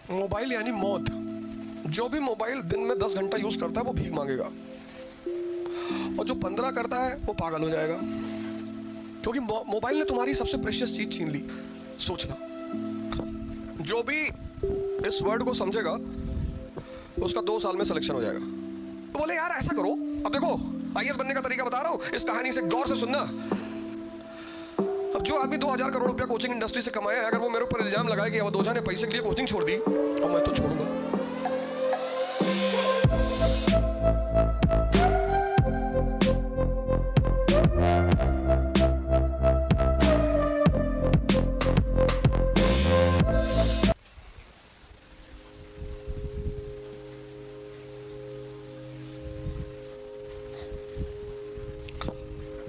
Mobile यानी मौत। जो भी मोबाइल दिन में 10 घंटा यूज करता है वो भीख मांगेगा, और जो 15 करता है वो पागल हो जाएगा, क्योंकि मोबाइल ने तुम्हारी सबसे प्रेशियस चीज छीन ली। सोचना, जो भी इस वर्ड को समझेगा उसका 2 साल में सिलेक्शन हो जाएगा। तो बोले यार ऐसा करो, अब देखो आईएएस बनने का तरीका बता रहा हूं, इस कहानी से गौर से सुनना। अब जो आदमी 2000 करोड़ रुपया कोचिंग इंडस्ट्री से कमाया है, अगर वो मेरे ऊपर इल्जाम लगाए कि अवध ओझा ने पैसे के लिए कोचिंग छोड़ दी, तो मैं तो छोड़ूंगा।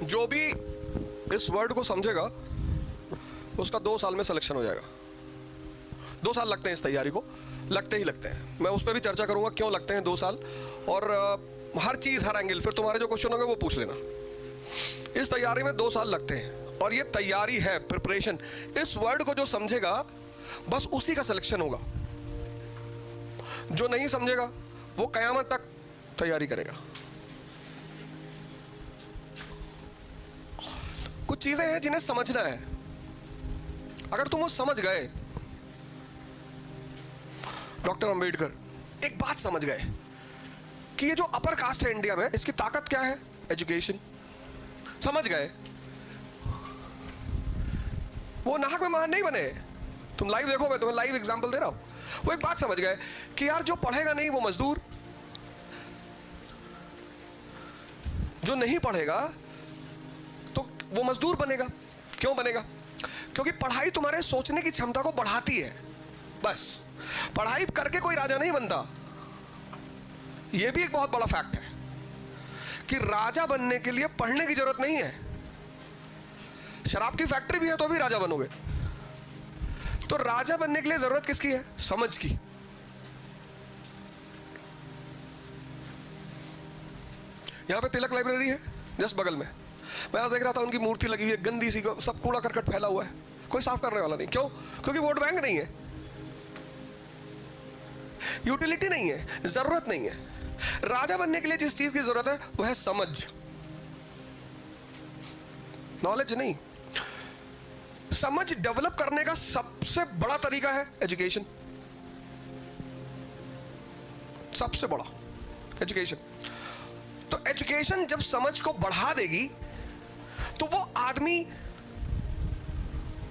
जो भी इस वर्ड को समझेगा उसका 2 साल में सिलेक्शन हो जाएगा। 2 साल लगते हैं इस तैयारी को, लगते ही लगते हैं। मैं उस पर भी चर्चा करूंगा क्यों लगते हैं 2 साल, और हर चीज हर एंगल, फिर तुम्हारे जो क्वेश्चन होंगे वो पूछ लेना। इस तैयारी में 2 साल लगते हैं, और ये तैयारी है, प्रिपरेशन। इस वर्ड को जो समझेगा बस उसी का सिलेक्शन होगा, जो नहीं समझेगा वो कयामत तक तैयारी करेगा। कुछ चीजें हैं जिन्हें समझना है। अगर तुम वो समझ गए, डॉक्टर अंबेडकर एक बात समझ गए कि ये जो अपर कास्ट है इंडिया में, इसकी ताकत क्या है? एजुकेशन। समझ गए, वो नाहक में महान नहीं बने। तुम लाइव देखो, मैं तुम्हें लाइव एग्जांपल दे रहा हूं। वो एक बात समझ गए कि यार जो पढ़ेगा नहीं वो मजदूर, जो नहीं पढ़ेगा तो वो मजदूर बनेगा। क्यों बनेगा? क्योंकि पढ़ाई तुम्हारे सोचने की क्षमता को बढ़ाती है। बस पढ़ाई करके कोई राजा नहीं बनता। यह भी एक बहुत बड़ा फैक्ट है कि राजा बनने के लिए पढ़ने की जरूरत नहीं है। शराब की फैक्ट्री भी है तो भी राजा बनोगे। तो राजा बनने के लिए जरूरत किसकी है? समझ की। यहां पे तिलक लाइब्रेरी है जस्ट बगल में। मैं आज देख रहा था उनकी मूर्ति लगी हुई है, गंदी सी, सब कूड़ा करकट फैला हुआ है, कोई साफ करने वाला नहीं। क्यों? क्योंकि वोट बैंक नहीं है, यूटिलिटी नहीं है, जरूरत नहीं है। राजा बनने के लिए जिस चीज की जरूरत है वो है समझ, नॉलेज नहीं। समझ डेवलप करने का सबसे बड़ा तरीका है एजुकेशन। सबसे बड़ा एजुकेशन। तो एजुकेशन जब समझ को बढ़ा देगी तो वो आदमी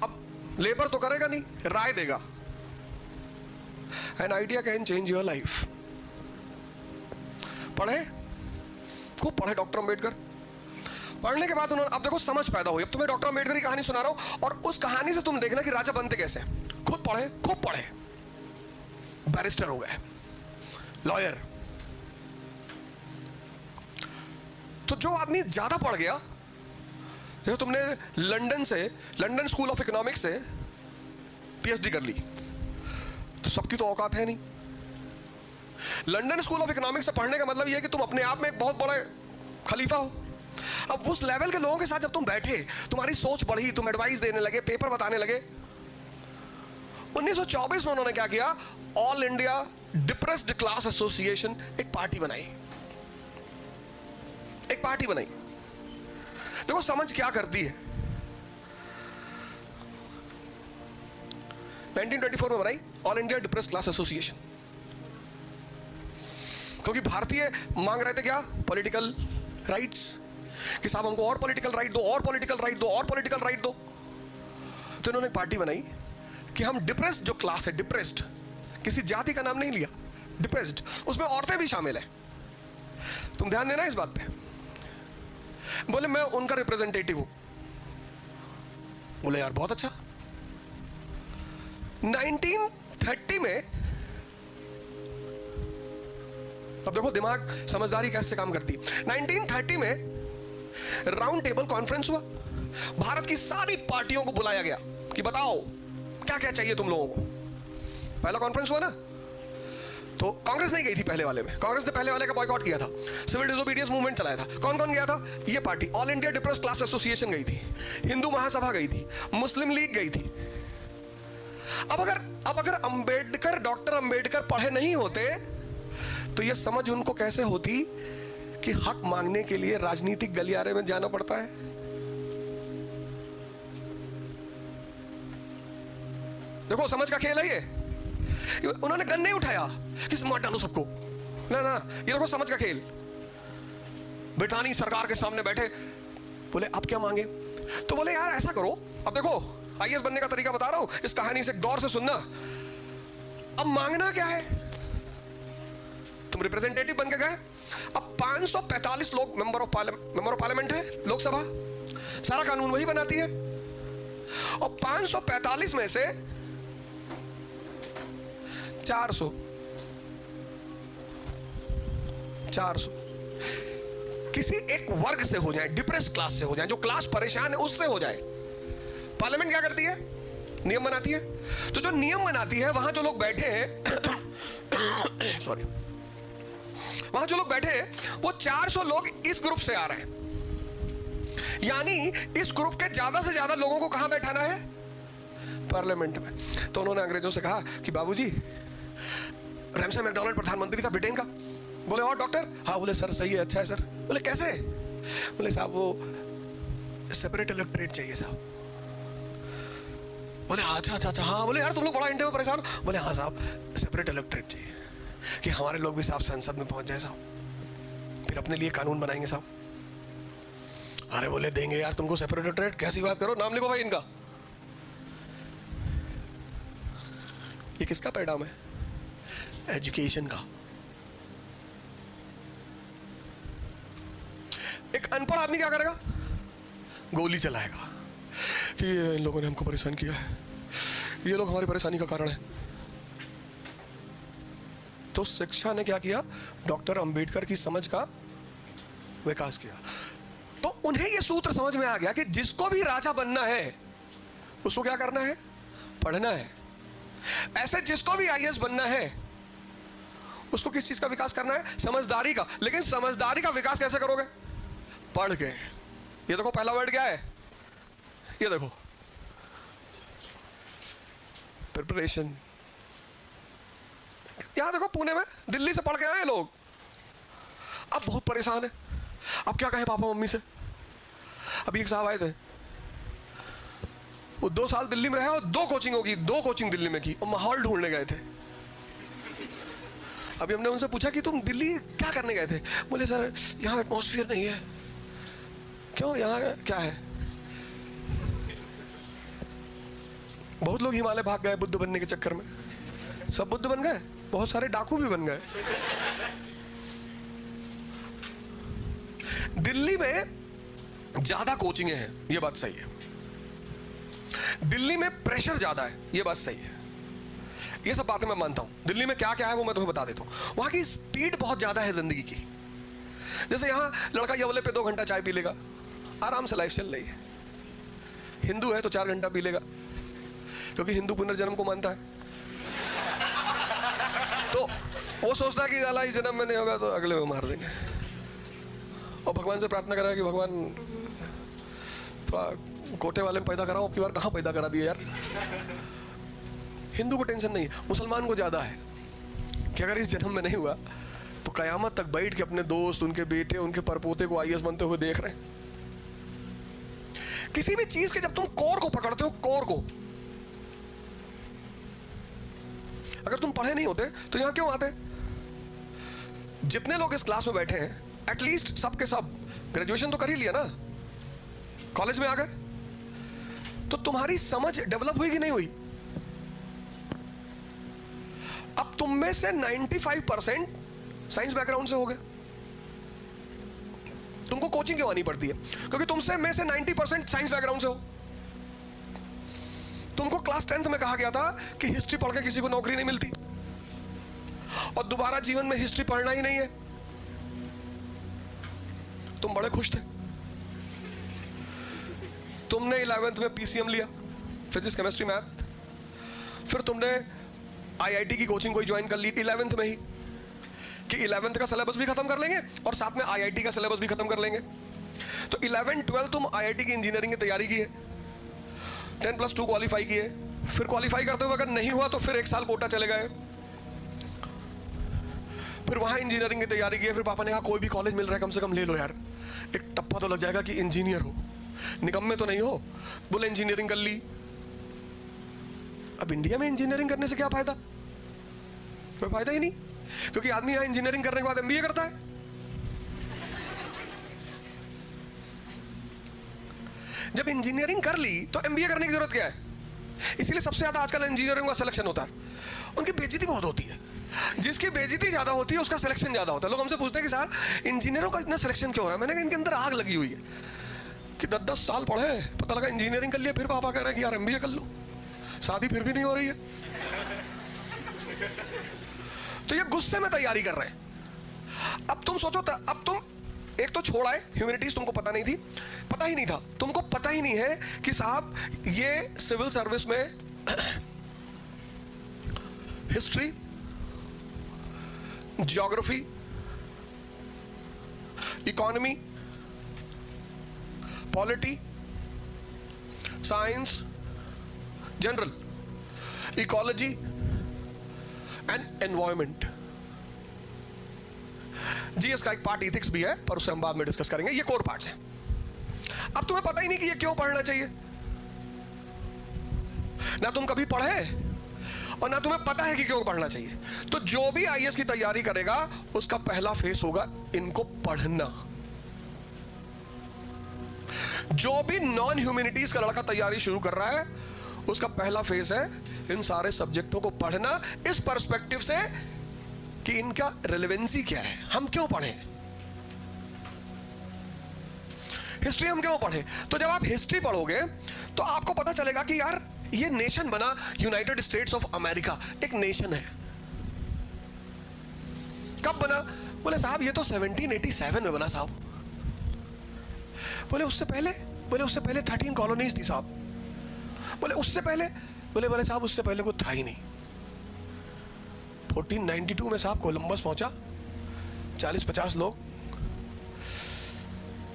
अब लेबर तो करेगा नहीं, राय देगा। An idea can change your life. पढ़े, खूब पढ़े डॉक्टर अंबेडकर। पढ़ने के बाद उन्होंने, अब देखो समझ पैदा हुई। अब तुम्हें डॉक्टर अंबेडकर की कहानी सुना रहा हूं, और उस कहानी से तुम देखना कि राजा बनते कैसे। खुद पढ़े, खूब पढ़े, बैरिस्टर हो गए, लॉयर। तो जो आदमी ज्यादा पढ़ गया, देखो तुमने लंदन स्कूल ऑफ इकोनॉमिक्स से पीएचडी कर ली, तो सबकी तो औकात है नहीं। लंदन स्कूल ऑफ इकोनॉमिक्स से पढ़ने का मतलब यह है कि तुम अपने आप में एक बहुत बड़ा खलीफा हो। अब उस लेवल के लोगों के साथ जब तुम बैठे, तुम्हारी सोच बढ़ी, तुम एडवाइस देने लगे, पेपर बताने लगे। 1924 में उन्होंने क्या किया? All India depressed class association एक पार्टी बनाई। एक पार्टी बनाई। देखो समझ क्या करती है। 1924 में बनाई all India depressed class association, क्योंकि भारतीय मांग रहे थे क्या? पॉलिटिकल राइट्स, कि साहब हमको और पॉलिटिकल राइट दो, और पॉलिटिकल राइट दो, और पॉलिटिकल राइट दो। तो इन्होंने एक पार्टी बनाई कि हम डिप्रेस्ड जो क्लास है, डिप्रेस्ड, किसी जाति का नाम नहीं लिया, डिप्रेस्ड, उसमें औरतें भी शामिल है। तुम ध्यान देना इस बात पे। बोले मैं उनका रिप्रेजेंटेटिव हूं। बोले यार बहुत अच्छा। 1930 में, अब देखो दिमाग, समझदारी कैसे काम करती है। 1930 में राउंड टेबल कॉन्फ्रेंस हुआ। भारत की सारी पार्टियों को बुलाया गया कि बताओ क्या क्या चाहिए तुम लोगों को। पहला कॉन्फ्रेंस हुआ ना, तो कांग्रेस नहीं गई थी पहले वाले में। कांग्रेस ने पहले वाले का बॉयकॉट किया था, सिविल डिसोबीडियंस मूवमेंट चलाया था। कौन कौन गया था? ये party all India depressed class association गई थी, हिंदू महासभा गई थी, मुस्लिम लीग गई थी। अब अगर अंबेडकर, डॉक्टर अंबेडकर पढ़े नहीं होते तो यह समझ उनको कैसे होती कि हक मांगने के लिए राजनीतिक गलियारे में जाना पड़ता है। देखो समझ का खेल है ये। उन्होंने गन नहीं उठाया कि मार डालो सबको, ना ना, ये देखो समझ का खेल। ब्रिटानी सरकार के सामने बैठे, बोले आप क्या मांगे? तो बोले यार ऐसा करो, अब देखो आईएएस बनने का तरीका बता रहा हूं, इस कहानी से गौर से सुनना। अब मांगना क्या है? तुम रिप्रेजेंटेटिव बन के गए, अब 545 लोग मेंबर ऑफ पार्लियामेंट है, लोकसभा, सारा कानून वही बनाती है। और 545 में से 400 किसी एक वर्ग से हो जाए, डिप्रेस क्लास से हो जाए, जो क्लास परेशान है उससे हो जाए। पार्लियामेंट क्या करती है? नियम बनाती है। तो जो नियम बनाती है, वहां जो लोग बैठे हैं सॉरी, वहां जो लोग बैठे हैं वो 400 लोग इस ग्रुप से आ रहे हैं। यानी इस ग्रुप के ज्यादा से ज्यादा लोगों को कहां बैठाना है? पार्लियामेंट में। तो उन्होंने अंग्रेजों से कहा कि बाबूजी, रैमसे मैकडॉनल्ड प्रधानमंत्री था ब्रिटेन का। बोले और डॉक्टर? हाँ। बोले सर सही है, अच्छा है सर। बोले कैसे? बोले साहब वो सेपरेट इलेक्टोरेट चाहिए साहब। बोले अच्छा अच्छा अच्छा, हाँ। बोले यार तुम लोग बड़ा इंडिया में परेशान। बोले हाँ साहब, सेपरेट इलेक्टोरेट चाहिए कि हमारे लोग भी साहब संसद में पहुंच जाए साहब, फिर अपने लिए कानून बनाएंगे साहब। अरे बोले देंगे यार तुमको सेपरेट इलेक्टोरेट, कैसी बात करो, नाम लिखो भाई इनका। ये किसका परिणाम है? एजुकेशन का। एक अनपढ़ आदमी क्या करेगा? गोली चलाएगा कि ये इन लोगों ने हमको परेशान किया है, ये लोग हमारी परेशानी का कारण है। तो शिक्षा ने क्या किया? डॉक्टर अंबेडकर की समझ का विकास किया। तो उन्हें यह सूत्र समझ में आ गया कि जिसको भी राजा बनना है उसको क्या करना है? पढ़ना है। ऐसे जिसको भी आईएएस बनना है उसको किस चीज का विकास करना है? समझदारी का। लेकिन समझदारी का विकास कैसे करोगे? पढ़ के। ये देखो पहला वर्ड क्या है? ये देखो प्रिपरेशन। यहां देखो पुणे में, दिल्ली से पढ़ के आए लोग, अब बहुत परेशान है। अब क्या कहें पापा मम्मी से? अभी एक साहब आए थे, वो 2 साल दिल्ली में रहे और 2 कोचिंग होगी, 2 कोचिंग दिल्ली में की, और माहौल ढूंढने गए थे। अभी हमने उनसे पूछा कि तुम दिल्ली क्या करने गए थे? बोले सर यहाँ एटमॉस्फेयर नहीं है। क्यों, यहाँ क्या है? बहुत लोग हिमालय भाग गए बुद्ध बनने के चक्कर में, सब बुद्ध बन गए, बहुत सारे डाकू भी बन गए। दिल्ली में ज्यादा कोचिंग है, यह बात सही है। दिल्ली में प्रेशर ज्यादा है, यह बात सही है। ये सब बातें मैं मानता हूं। दिल्ली में क्या क्या है वो मैं तुम्हें बता देता हूं। वहां की स्पीड बहुत ज्यादा है जिंदगी की। जैसे यहां लड़का यवले पे 2 घंटा चाय पी लेगा, आराम से लाइफ चल रही है। हिंदू है तो 4 घंटा पी लेगा, क्योंकि हिंदू पुनर्जन्म को मानता है। तो वो सोचता है कि साला इस जन्म में नहीं होगा तो अगले में मार देंगे, और भगवान से प्रार्थना करा कि भगवान थोड़ा कोटे वाले में पैदा कराओ, अब की बार कहाँ पैदा करा दिया यार। हिंदू को टेंशन नहीं है, मुसलमान को ज्यादा है कि अगर इस जन्म में नहीं हुआ तो कयामत तक बैठ के अपने दोस्त, उनके बेटे, उनके परपोते को आईएएस बनते हुए देख रहे हैं। किसी भी चीज के जब तुम कोर को पकड़ते हो, कोर को, अगर तुम पढ़े नहीं होते तो यहां क्यों आते? जितने लोग इस क्लास में बैठे हैं, एटलीस्ट सब के सब ग्रेजुएशन तो कर ही लिया ना, कॉलेज में आ गए, तो तुम्हारी समझ डेवलप हुई कि नहीं हुई? अब तुम में से 95% साइंस बैकग्राउंड से हो गए। तुमको कोचिंग क्यों आनी पड़ती है? क्योंकि तुमसे में से 90% साइंस बैकग्राउंड से हो। तुमको क्लास 10th में कहा गया था कि हिस्ट्री पढ़ के किसी को नौकरी नहीं मिलती, और दोबारा जीवन में हिस्ट्री पढ़ना ही नहीं है। तुम बड़े खुश थे। तुमने 11th में पीसीएम लिया, फिजिक्स केमिस्ट्री मैथ। फिर तुमने आईआईटी की कोचिंग कोई ज्वाइन कर ली 11th में ही, कि 11th का सिलेबस भी खत्म कर लेंगे और साथ में आईआईटी का सिलेबस भी खत्म कर लेंगे। तो 11 12 तुम आईआईटी की इंजीनियरिंग की तैयारी की है, 10+2 क्वालिफाई किए, फिर क्वालिफाई करते हुए अगर नहीं हुआ तो फिर 1 साल कोटा चले गए, फिर वहां इंजीनियरिंग की तैयारी की। फिर पापा ने कहा कोई भी कॉलेज मिल रहा है कम से कम ले लो यार, एक टप्पा तो लग जाएगा कि इंजीनियर हो, निकम्मे तो नहीं हो। बोले इंजीनियरिंग कर ली। अब इंडिया में इंजीनियरिंग करने से क्या फायदा? कोई फायदा ही नहीं, क्योंकि आदमी यहां इंजीनियरिंग करने के बाद एमबीए करता है। जब इंजीनियरिंग कर ली तो एमबीए करने की जरूरत क्या है? इसीलिए सबसे ज्यादा आजकल इंजीनियरिंग का सिलेक्शन होता है। उनकी बेइज्जती बहुत होती है, जिसकी बेइज्जती ज्यादा होती है उसका सिलेक्शन ज्यादा होता है। लोग हमसे पूछते हैं कि सर इंजीनियरों का इतना सिलेक्शन क्यों हो रहा है? मैंने कहा इनके अंदर आग लगी हुई है कि 10-10 साल पढ़े, पता लगा इंजीनियरिंग कर लिया, फिर पापा कह रहे हैं कि यार एमबीए कर लो, शादी फिर भी नहीं हो रही है। तो ये गुस्से में तैयारी कर रहे हैं। अब तुम सोचो, अब तुम एक तो छोड़ आए ह्यूमैनिटीज, तुमको पता नहीं थी, पता ही नहीं था, तुमको पता ही नहीं है कि साहब ये सिविल सर्विस में history, geography, economy, polity, science, general, ecology and environment. GS का एक पार्ट इथिक्स भी है, पर उसे हम बाद में डिस्कस करेंगे। ये कोर पार्ट्स हैं। अब तुम्हें पता ही नहीं कि ये क्यों पढ़ना चाहिए, ना तुम कभी पढ़े और ना तुम्हें पता है कि क्यों पढ़ना चाहिए। तो जो भी आईएएस की तैयारी करेगा उसका पहला फेस होगा इनको पढ़ना। जो भी नॉन ह्यूमैनिटीज का लड़का तैयारी शुरू कर रहा है उसका पहला फेस है इन सारे सब्जेक्टों को पढ़ना, इस पर्सपेक्टिव से कि इनका रेलेवेंसी क्या है, हम क्यों पढ़ें। हिस्ट्री हम क्यों पढ़ें? तो जब आप हिस्ट्री पढ़ोगे तो आपको पता चलेगा कि यार ये नेशन बना, यूनाइटेड स्टेट्स ऑफ अमेरिका एक नेशन है। कब बना? बोले साहब ये तो 1787 में बना साहब। बोले उससे पहले? बोले उससे पहले 13 कॉलोनीज थी साहब। बोले उससे पहले? बोले साहब उससे पहले कुछ था ही नहीं। 1492 में साहब कोलंबस पहुंचा, 40-50 लोग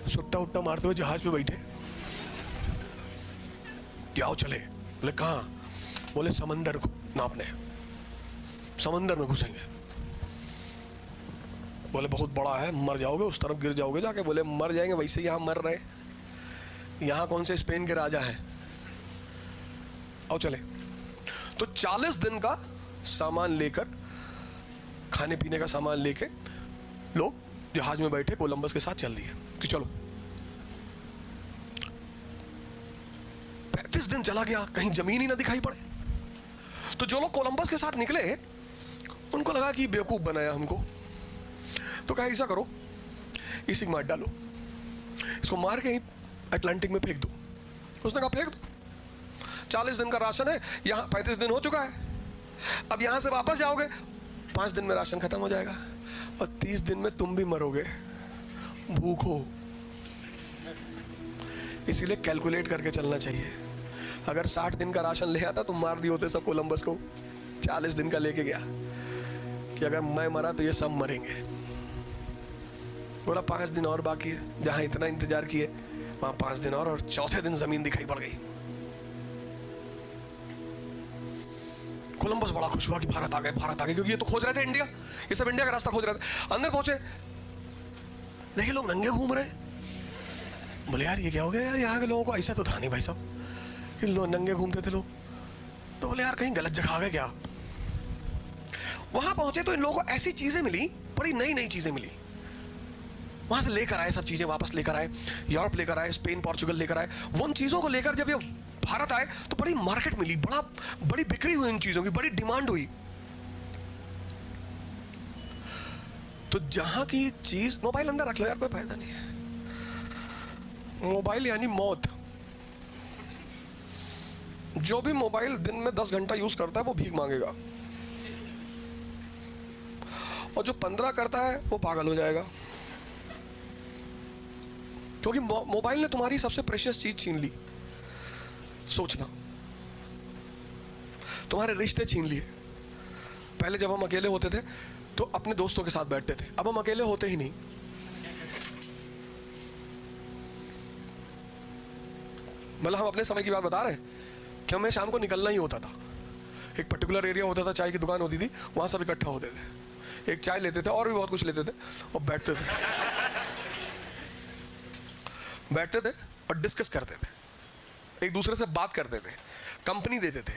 सुट्टा उट्टा मारते हुए जहाज पे बैठे, जाओ चले। बोले कहां? बोले समंदर को नापने, समंदर में घुसेंगे। बोले बहुत बड़ा है, मर जाओगे, उस तरफ गिर जाओगे जाके। बोले मर जाएंगे, वैसे यहां मर रहे, यहां कौन से स्पेन के राजा हैं, आओ चले। तो 40 दिन का सामान लेकर, खाने पीने का सामान लेके लोग जहाज में बैठे कोलंबस के साथ चल दिए कि चलो। 35 दिन चला गया, कहीं जमीन ही ना दिखाई पड़े। तो जो लोग कोलंबस के साथ निकले उनको लगा कि बेवकूफ बनाया हमको, तो कहा ऐसा करो इसी मार डालो, इसको मार के अटलांटिक में फेंक दो। उसने कहा फेंक दो, 40 दिन का राशन है, यहां 35 दिन हो चुका है, अब यहां से वापस जाओगे 5 दिन में राशन खत्म हो जाएगा और 30 दिन में तुम भी मरोगे भूखो। इसीलिए कैलकुलेट करके चलना चाहिए। अगर 60 दिन का राशन ले आता तो मार दिए होते सब कोलंबस को। 40 दिन का लेके गया कि अगर मैं मरा तो ये सब मरेंगे। बोला 5 दिन और बाकी है, जहां इतना इंतजार किए वहां 5 दिन और चौथे दिन जमीन दिखाई पड़ गई। कोलंबस बड़ा खुश हुआ कि भारत आ गए, भारत आ गए, क्योंकि ये तो खोज रहे थे इंडिया, ये सब इंडिया का रास्ता खोज रहे थे। अंदर पहुंचे, देखिए लोग नंगे घूम रहे। बोले यार ये क्या हो गया यार, यहाँ के लोगों को ऐसा तो था नहीं भाई साहब कि लोग नंगे घूमते थे लोग। तो बोले यार कहीं गलत जगह आ गए क्या। वहां पहुंचे तो इन लोगों को ऐसी चीजें मिली, बड़ी नई नई चीजें मिली। वहां से लेकर आए सब चीजें, वापस लेकर आए, यूरोप लेकर आए, स्पेन पोर्चुगल लेकर आए। वो उन चीजों को लेकर जब ये भारत आए तो बड़ी मार्केट मिली, बड़ी बिक्री हुई इन चीजों की, बड़ी डिमांड हुई। तो जहां की चीज, मोबाइल अंदर रख लो यार, कोई फायदा नहीं है। मोबाइल यानी मौत। जो भी मोबाइल दिन में 10 घंटा यूज करता है वो भीख मांगेगा, और जो 15 करता है वो पागल हो जाएगा, क्योंकि मोबाइल ने तुम्हारी सबसे प्रेशियस चीज छीन ली। सोचना, तुम्हारे रिश्ते छीन लिए। पहले जब हम अकेले होते थे तो अपने दोस्तों के साथ बैठते थे, अब हम अकेले होते ही नहीं। मतलब हम अपने समय की बात बता रहे हैं तो हमें शाम को निकलना ही होता था। एक पर्टिकुलर एरिया होता था, चाय की दुकान होती थी, वहाँ सब इकट्ठा होते थे, एक चाय लेते थे और भी बहुत कुछ लेते थे और बैठते थे और डिस्कस करते थे, एक दूसरे से बात करते थे, कंपनी देते थे,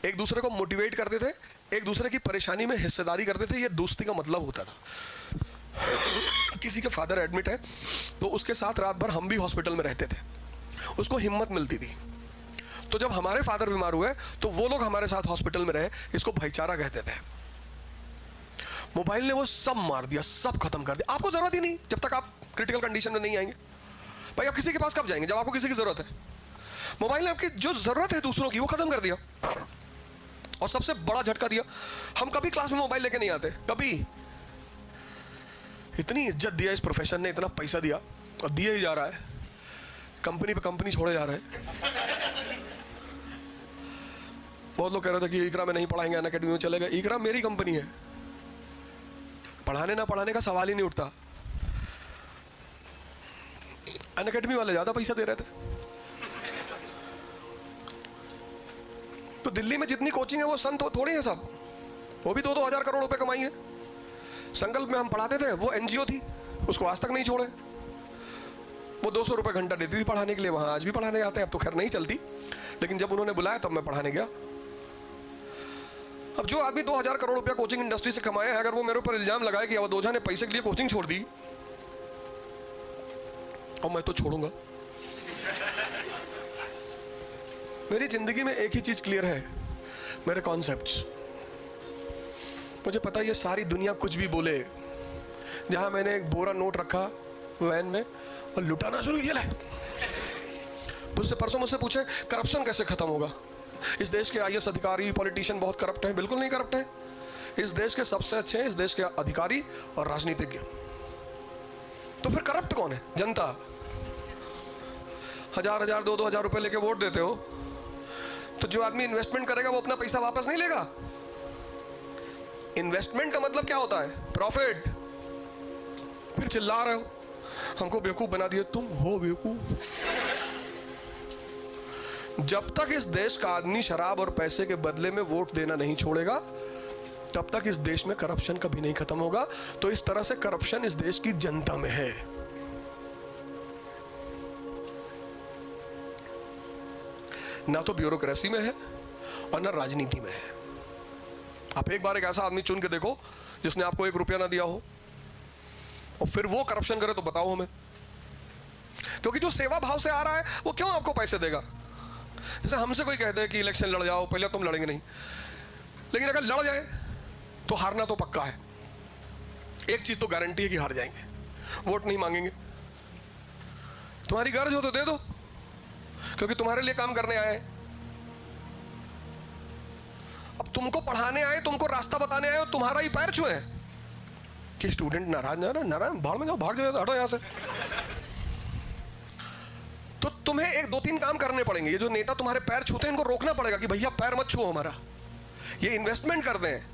एक दूसरे को मोटिवेट करते थे, एक दूसरे की परेशानी में हिस्सेदारी करते थे। ये दोस्ती का मतलब होता था। किसी के फादर एडमिट है तो उसके साथ रात भर हम भी हॉस्पिटल में रहते थे, उसको हिम्मत मिलती थी। तो जब हमारे फादर बीमार हुए तो वो लोग हमारे साथ हॉस्पिटल में रहे, इसको भाईचारा कहते थे। मोबाइल ने वो सब मार दिया, सब खत्म कर दिया। आपको जरूरत ही नहीं जब तक आप क्रिटिकल कंडीशन में नहीं आएंगे। भाई आप किसी के पास कब जाएंगे? जब आपको किसी की जरूरत है। मोबाइल ने आपकी जो जरूरत है दूसरों की वो खत्म कर दिया। और सबसे बड़ा झटका दिया, हम कभी क्लास में मोबाइल लेके नहीं आते, कभी। इतनी इज्जत दिया इस प्रोफेशन ने, इतना पैसा दिया और दिया ही जा रहा है, कंपनी पे कंपनी छोड़े जा रहे हैं। बहुत लोग कह रहे थे कि इकरा में नहीं पढ़ाएंगे, अनअकैडमी में चलेगा। इकरा मेरी कंपनी है, पढ़ाने ना पढ़ाने का सवाल ही नहीं उठता। अनअकैडमी वाले ज्यादा पैसा दे रहे थे। तो दिल्ली में जितनी कोचिंग है वो संत थोड़ी है सब, वो भी 2-2 हजार करोड़ रुपए कमाई है। संकल्प में हम पढ़ाते थे, वो एनजीओ थी, उसको आज तक नहीं छोड़े। वो 200 रुपए घंटा देती थी पढ़ाने के लिए, वहां आज भी पढ़ाने आते हैं। अब तो खैर नहीं चलती, लेकिन जब उन्होंने बुलाया तब मैं पढ़ाने गया। अब जो आदमी 2000 करोड़ रुपया कोचिंग इंडस्ट्री से कमाया है, अगर वो मेरे ऊपर इल्जाम लगाए कि अवधोजा ने पैसे के लिए कोचिंग छोड़ दी, और मैं तो छोड़ूंगा। मेरी जिंदगी में एक ही चीज क्लियर है, मेरे कॉन्सेप्ट्स। मुझे पता है ये सारी दुनिया कुछ भी बोले, जहां मैंने एक बोरा नोट रखा वैन में और लुटाना शुरू किया। उससे परसों मुझसे पूछे करप्शन कैसे खत्म होगा? इस देश के आईएएस अधिकारी, पॉलिटिशियन बहुत करप्ट हैं। बिल्कुल नहीं करप्ट है। इस देश के सबसे अच्छे हैं इस देश के अधिकारी और राजनीतिज्ञ। तो फिर करप्ट कौन है? जनता। 1000-1000, 2-2 हजार रुपए लेके वोट देते हो, तो जो आदमी इन्वेस्टमेंट करेगा वो अपना पैसा वापस नहीं लेगा। इन्वेस्टमेंट का मतलब क्या होता है? प्रॉफिट। फिर चिल्ला रहे हो हमको बेवकूफ बना दिए। तुम हो बेवकूफ। जब तक इस देश का आदमी शराब और पैसे के बदले में वोट देना नहीं छोड़ेगा, तब तक इस देश में करप्शन कभी नहीं खत्म होगा। तो इस तरह से करप्शन इस देश की जनता में है। ना तो ब्यूरोक्रेसी में है और ना राजनीति में है। आप एक बार एक ऐसा आदमी चुन के देखो जिसने आपको 1 रुपया ना दिया हो, और फिर वो करप्शन करे तो बताओ हमें। क्योंकि जो सेवा भाव से आ रहा है वो क्यों आपको पैसे देगा? जैसे हमसे कोई कहते हैं कि इलेक्शन लड़ जाओ, पहले तुम लड़ेंगे नहीं, लेकिन अगर लड़ जाए तो हारना तो पक्का है। एक चीज तो गारंटी है कि हार जाएंगे, वोट नहीं मांगेंगे। तुम्हारी गर्ज हो तो दे दो, क्योंकि तुम्हारे लिए काम करने आए। अब तुमको पढ़ाने आए, तुमको रास्ता बताने आए, तुम्हारा ही पैर छुए कि स्टूडेंट नाराज भाड़ में जाओ, भाग जाओ, हटो यहां से। तो तुम्हें 1-2-3 काम करने पड़ेंगे। ये जो नेता तुम्हारे पैर छूते हैं इनको रोकना पड़ेगा कि भैया पैर मत छुओ हमारा। ये इन्वेस्टमेंट करते हैं,